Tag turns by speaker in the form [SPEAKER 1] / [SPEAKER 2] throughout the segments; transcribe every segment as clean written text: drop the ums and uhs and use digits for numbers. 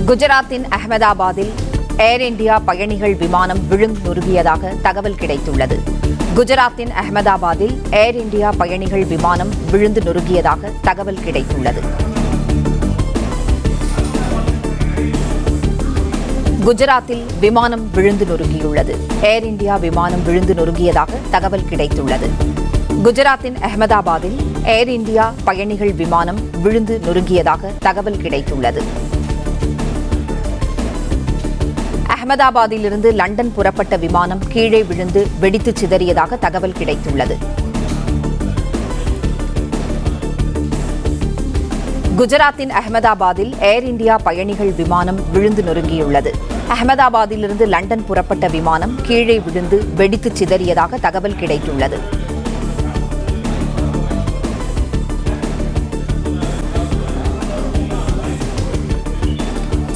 [SPEAKER 1] குஜராத்தின் அகமதாபாத்தில் ஏர் இந்தியா பயணிகள் விமானம் விழுந்து நொறுங்கியதாக தகவல் கிடைத்துள்ளது. குஜராத்தின் அகமதாபாத்தில் ஏர் இந்தியா பயணிகள் விமானம் விழுந்து நொறுங்கியதாக தகவல் கிடைத்துள்ளது. குஜராத்தில் விமானம் விழுந்து நொறுங்கியுள்ளது. ஏர் இந்தியா விமானம் விழுந்து நொறுங்கியதாக தகவல் கிடைத்துள்ளது. குஜராத்தின் அகமதாபாத்தில் ஏர் இந்தியா பயணிகள் விமானம் விழுந்து நொறுங்கியதாக தகவல் கிடைத்துள்ளது. அகமதாபாத்திலிருந்து லண்டன் புறப்பட்ட விமானம் கீழே விழுந்து வெடித்து சிதறியதாக தகவல் கிடைத்துள்ளது. குஜராத்தின் அகமதாபாத்தில் ஏர் இந்தியா பயணிகள் விமானம் விழுந்து நொறுங்கியுள்ளது. அகமதாபாத்திலிருந்து லண்டன் புறப்பட்ட விமானம் கீழே விழுந்து வெடித்து சிதறியதாக தகவல் கிடைத்துள்ளது.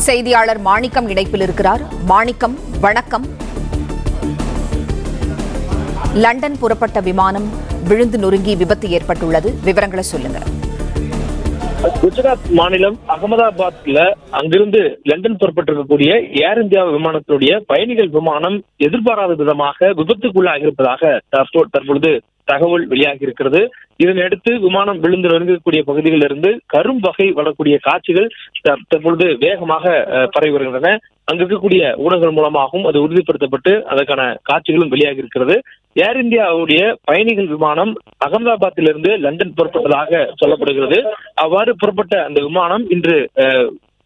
[SPEAKER 1] செய்தியாளர் மாணிக்கம் இணைப்பில் இருக்கிறார். மாணிக்கம், வணக்கம். லண்டன் புறப்பட்ட விமானம் விழுந்து நொறுங்கி விபத்து ஏற்பட்டுள்ளது, விவரங்களை சொல்லுங்க.
[SPEAKER 2] குஜராத் மாநிலம் அகமதாபாத்ல அங்கிருந்து லண்டன் புறப்பட்டிருக்கக்கூடிய ஏர் இந்தியா விமானத்துடைய பயணிகள் விமானம் எதிர்பாராத விதமாக விபத்துக்குள்ளாகி இருப்பதாக தற்பொழுது தகவல் வெளியாகி இருக்கிறது. இதனையடுத்து விமானம் விழுந்து நொறுங்கக்கூடிய பகுதிகளில் இருந்து கரும் வகை வரக்கூடிய காட்சிகள் தற்பொழுது வேகமாக பரவி வருகின்றன. அங்கு இருக்கக்கூடிய ஊடகங்கள் மூலமாகவும் அது உறுதிப்படுத்தப்பட்டு அதற்கான காட்சிகளும் வெளியாகி இருக்கிறது. ஏர் இந்தியாவுடைய பயணிகள் விமானம் அகமதாபாத்திலிருந்து லண்டன் புறப்பட்டதாக சொல்லப்படுகிறது. அவ்வாறு புறப்பட்ட அந்த விமானம் இன்று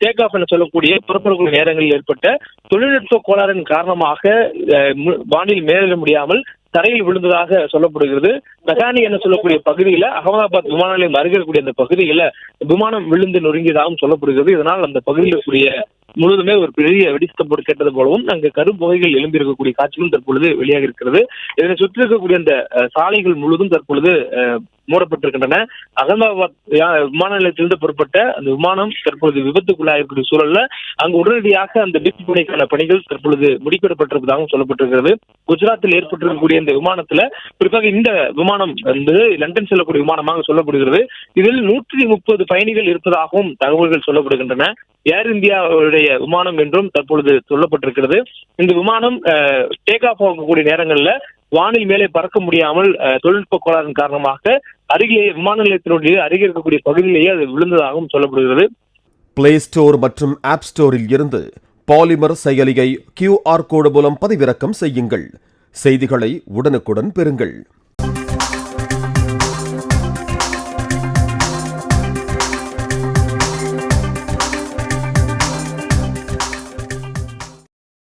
[SPEAKER 2] டேக் ஆஃப் என சொல்லக்கூடிய புறப்படக்கூடிய நேரங்களில் ஏற்பட்ட தொழில்நுட்ப கோளாறின் காரணமாக வானில் மேலிட முடியாமல் தரையில் விழுந்ததாக சொல்லப்படுகிறது. மெகானி என சொல்லக்கூடிய பகுதியில அகமதாபாத் விமான நிலையம் அருகே இருக்கக்கூடிய அந்த பகுதியில விமானம் விழுந்து நொறுங்கியதாகவும் சொல்லப்படுகிறது. இதனால் அந்த பகுதியில் இருக்கக்கூடிய முழுவதுமே ஒரு பெரிய வெடிசத்தம் கேட்டது போலவும் அங்கு கரும்புகைகள் எழும்பி இருக்கக்கூடிய காட்சிகளும் தற்பொழுது வெளியாக இருக்கிறது. இதனை சுற்றி இருக்கக்கூடிய அந்த சாலைகள் முழுவதும் தற்பொழுது மூடப்பட்டிருக்கின்றன. அகமதாபாத் விமான நிலையத்திலிருந்து புறப்பட்ட அந்த விமானம் தற்பொழுது விபத்துக்குள்ளாகக்கூடிய சூழல்ல அங்கு உடனடியாக அந்த மீட்பு பணிக்கான பணிகள் தற்பொழுது முடிக்கப்பட்டிருப்பதாகவும் சொல்லப்பட்டிருக்கிறது. குஜராத்தில் ஏற்பட்டிருக்கக்கூடிய இந்த விமானத்துல குறிப்பாக இந்த விமானம் என்பது லண்டன் செல்லக்கூடிய விமானமாக சொல்லப்படுகிறது. இதில் 130 பயணிகள் இருப்பதாகவும் தகவல்கள் சொல்லப்படுகின்றன. ஏர் இந்தியாவுடைய விமானம் என்றும் தற்பொழுது சொல்லப்பட்டிருக்கிறது. இந்த விமானம் டேக் ஆஃப் ஆகக்கூடிய நேரங்கள்ல வானில் மேலே பறக்க முடியாமல் தொழில்நுட்ப கோளாறின் காரணமாக அருகே விமான நிலையத்தினுடைய அருகே இருக்கக்கூடிய பகுதியிலேயே அது விழுந்ததாகவும் சொல்லப்படுகிறது.
[SPEAKER 3] பிளே ஸ்டோர் மற்றும் ஆப் ஸ்டோரில் இருந்து பாலிமர் செயலியை QR கோடு மூலம் பதிவிறக்கம் செய்யுங்கள். செய்திகளை உடனுக்குடன் பெறுங்கள்.